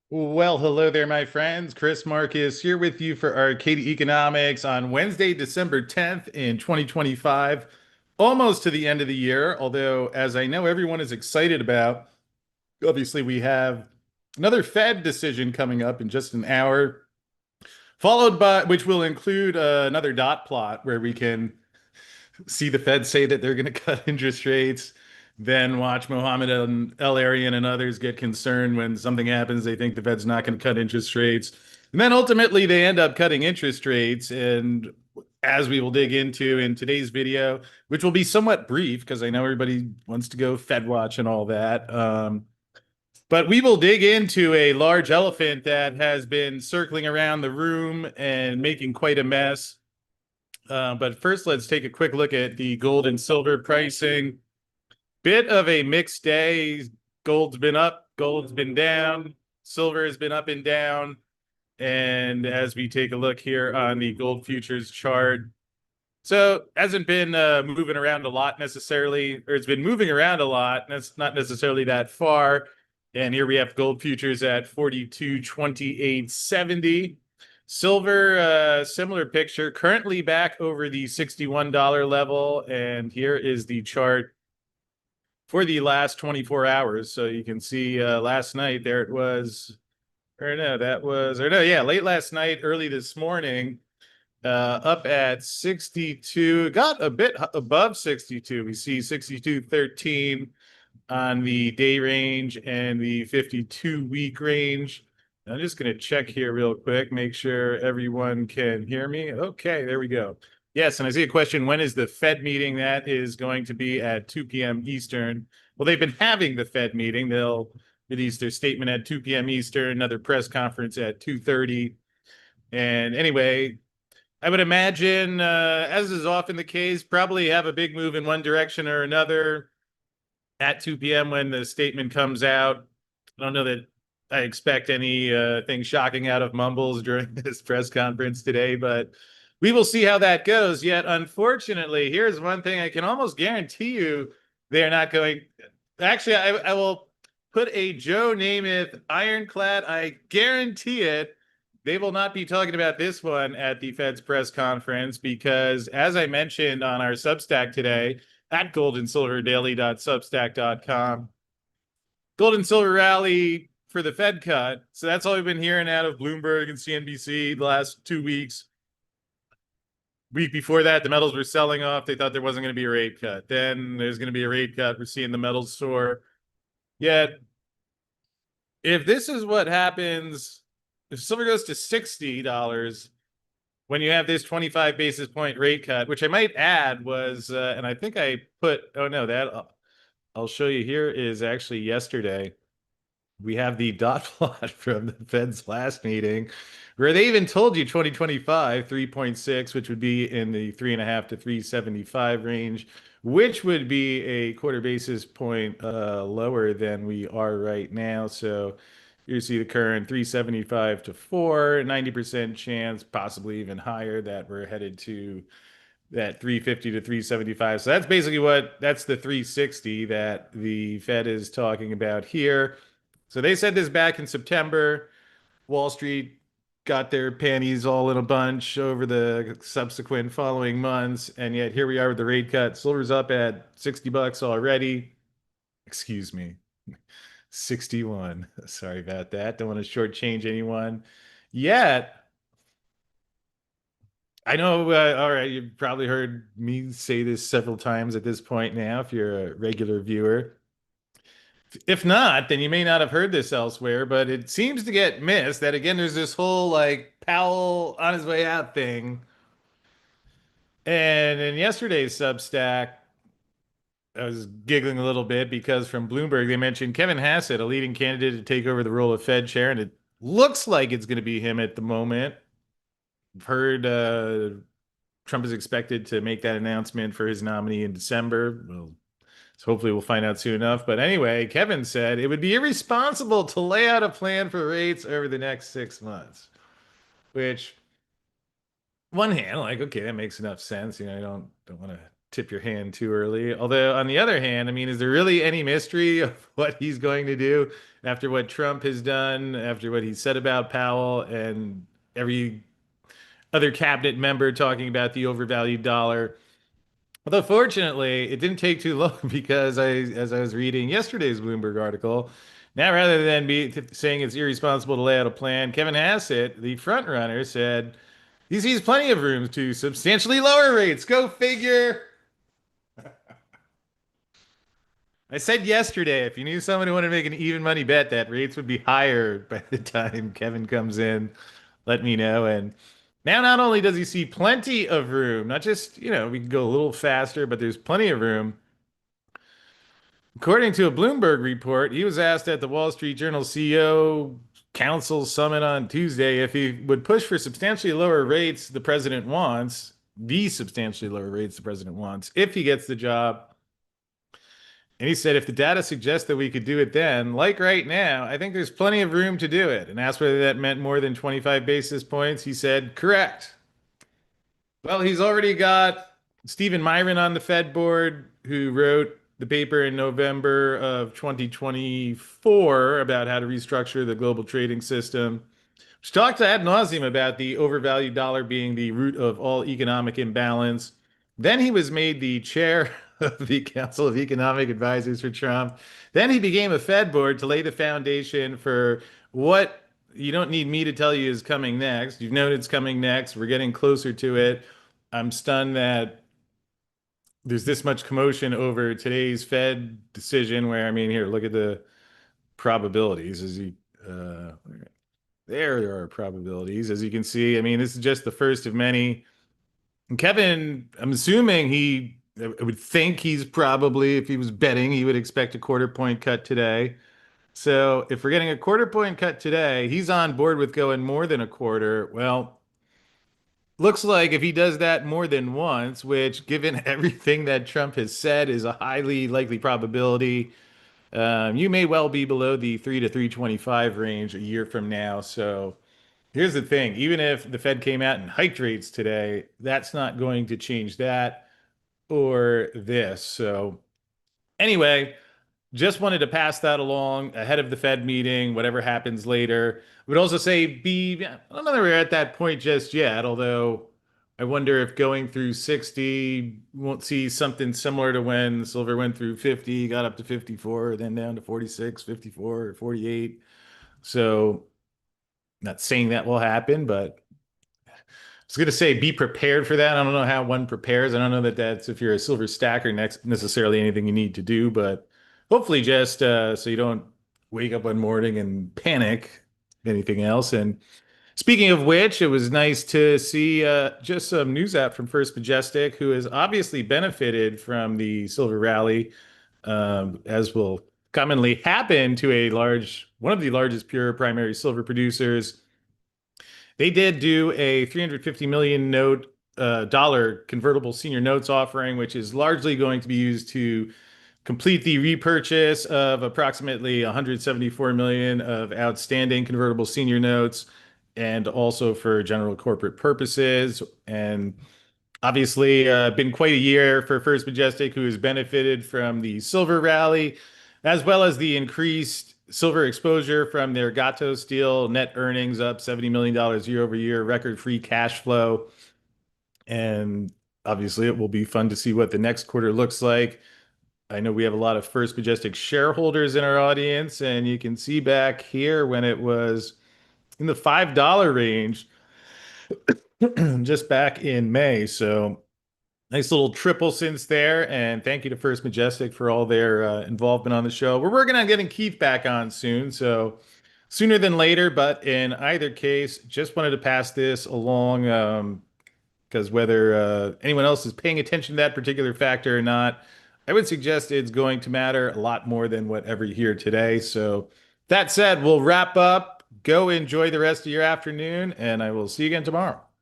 Well, hello there, my friends. Chris Marcus here with you for Arcadia Economics on Wednesday, December 10th in 2025, almost to the end of the year. Although, as I know everyone is excited about, obviously, we have another Fed decision coming up in just an hour, followed by which will include another dot plot where we can see the Fed say that they're going to cut interest rates, then watch Mohammed El-Arian and others get concerned when something happens. They think the Fed's not going to cut interest rates. And then ultimately they end up cutting interest rates. And as we will dig into in today's video, which will be somewhat brief because I know everybody wants to go Fed watch and all that. But we will dig into a large elephant that has been circling around the room and making quite a mess. But first, let's take a quick look at the gold and silver pricing. Bit of a mixed day. Gold's been up, gold's been down, silver has been up and down. And as we take a look here on the gold futures chart, so hasn't been moving around a lot necessarily, or it's been moving around a lot. And that's not necessarily that far. And here we have gold futures at 42.2870. Silver, similar picture, currently back over the $61 level. And here is the chart for the last 24 hours. So you can see last night there it was, or no, that was, or no, yeah, late last night, early this morning, up at 62, got a bit above 62. We see 62.13 on the day range and the 52-week range. I'm just going to check here real quick, make sure everyone can hear me. Okay, there we go. Yes, and I see a question. When is the Fed meeting? That is going to be at 2 p.m. Eastern. Well, they've been having the Fed meeting. They'll release their statement at 2 p.m. Eastern, another press conference at 2:30. And anyway, I would imagine, as is often the case, probably have a big move in one direction or another at 2 p.m. when the statement comes out. I don't know that I expect anything shocking out of Mumbles during this press conference today, but we will see how that goes. Yet, unfortunately, here's one thing I can almost guarantee you they're not going. Actually, I will put a Joe Namath ironclad. I guarantee it. They will not be talking about this one at the Fed's press conference because, as I mentioned on our Substack today, at goldandsilverdaily.substack.com. Gold and silver rally for the Fed cut. So that's all we've been hearing out of Bloomberg and CNBC the last 2 weeks. Week before that, the metals were selling off. They thought there wasn't going to be a rate cut. Then there's going to be a rate cut. We're seeing the metals soar. Yet, if this is what happens, if silver goes to $60, when you have this 25 basis point rate cut, which I might add was, and I think I put, oh no, that I'll show you here is actually yesterday. We have the dot plot from the Fed's last meeting where they even told you 2025, 3.6, which would be in the 3.5 to 375 range, which would be a quarter basis point lower than we are right now. So you see the current 375 to 4, 90% chance, possibly even higher, that we're headed to that 350 to 375. So that's basically that's the 360 that the Fed is talking about here. So they said this back in September. Wall Street got their panties all in a bunch over the subsequent following months. And yet here we are with the rate cut. Silver's up at $60 already. Excuse me. 61. Sorry about that. Don't want to shortchange anyone. Yet, I know, all right, you've probably heard me say this several times at this point now, if you're a regular viewer. If not, then you may not have heard this elsewhere, but it seems to get missed that again, there's this whole like Powell on his way out thing. And in yesterday's Substack, I was giggling a little bit because from Bloomberg, they mentioned Kevin Hassett, a leading candidate to take over the role of Fed chair, and it looks like it's going to be him at the moment. I've heard Trump is expected to make that announcement for his nominee in December. Well, so hopefully we'll find out soon enough. But anyway, Kevin said it would be irresponsible to lay out a plan for rates over the next 6 months, which one hand, like, okay, that makes enough sense. You know, I don't want to tip your hand too early. Although, on the other hand, I mean, is there really any mystery of what he's going to do after what Trump has done, after what he said about Powell, and every other cabinet member talking about the overvalued dollar? Although, fortunately, it didn't take too long because as I was reading yesterday's Bloomberg article, now rather than saying it's irresponsible to lay out a plan, Kevin Hassett, the front runner, said he sees plenty of room to substantially lower rates. Go figure. I said yesterday, if you knew someone who wanted to make an even money bet that rates would be higher by the time Kevin comes in, let me know. And now not only does he see plenty of room, not just, we can go a little faster, but there's plenty of room. According to a Bloomberg report, he was asked at the Wall Street Journal CEO Council Summit on Tuesday if he would push for substantially lower rates the substantially lower rates the president wants, if he gets the job. And he said, if the data suggests that we could do it then, like right now, I think there's plenty of room to do it. And asked whether that meant more than 25 basis points, he said, correct. Well, he's already got Stephen Myron on the Fed board, who wrote the paper in November of 2024 about how to restructure the global trading system, which talked ad nauseum about the overvalued dollar being the root of all economic imbalance. Then he was made the chair of the Council of Economic Advisors for Trump. Then he became a Fed board to lay the foundation for what you don't need me to tell you is coming next. You've known it's coming next. We're getting closer to it. I'm stunned that there's this much commotion over today's Fed decision where, I mean, here, look at the probabilities there are probabilities, as you can see. I mean, this is just the first of many. And Kevin, I'm assuming I would think he's probably, if he was betting, he would expect a quarter point cut today. So if we're getting a quarter point cut today, he's on board with going more than a quarter. Well, looks like if he does that more than once, which given everything that Trump has said is a highly likely probability, you may well be below the 3 to 325 range a year from now. So here's the thing, even if the Fed came out and hiked rates today, that's not going to change that or this. So anyway, just wanted to pass that along ahead of the Fed meeting, whatever happens later. I would also say I don't know that we're at that point just yet, although I wonder if going through 60 won't see something similar to when silver went through 50, got up to 54, then down to 46, 54, 48. So not saying that will happen, but I was going to say be prepared for that. I don't know how one prepares. I don't know that that's, if you're a silver stacker, necessarily anything you need to do, but hopefully just so you don't wake up one morning and panic, if anything else. And speaking of which, it was nice to see just some news out from First Majestic, who has obviously benefited from the silver rally, as will commonly happen to one of the largest pure primary silver producers. They did do a 350 million dollar convertible senior notes offering, which is largely going to be used to complete the repurchase of approximately 174 million of outstanding convertible senior notes, and also for general corporate purposes. And obviously, been quite a year for First Majestic, who has benefited from the silver rally, as well as the increased silver exposure from their Gato Steel net earnings up $70 million year over year, record free cash flow. And obviously, it will be fun to see what the next quarter looks like. I know we have a lot of First Majestic shareholders in our audience, and you can see back here when it was in the $5 range just back in May. So nice little triple since there. And thank you to First Majestic for all their involvement on the show. We're working on getting Keith back on soon. So sooner than later. But in either case, just wanted to pass this along because whether anyone else is paying attention to that particular factor or not, I would suggest it's going to matter a lot more than whatever you hear today. So that said, we'll wrap up. Go enjoy the rest of your afternoon, and I will see you again tomorrow.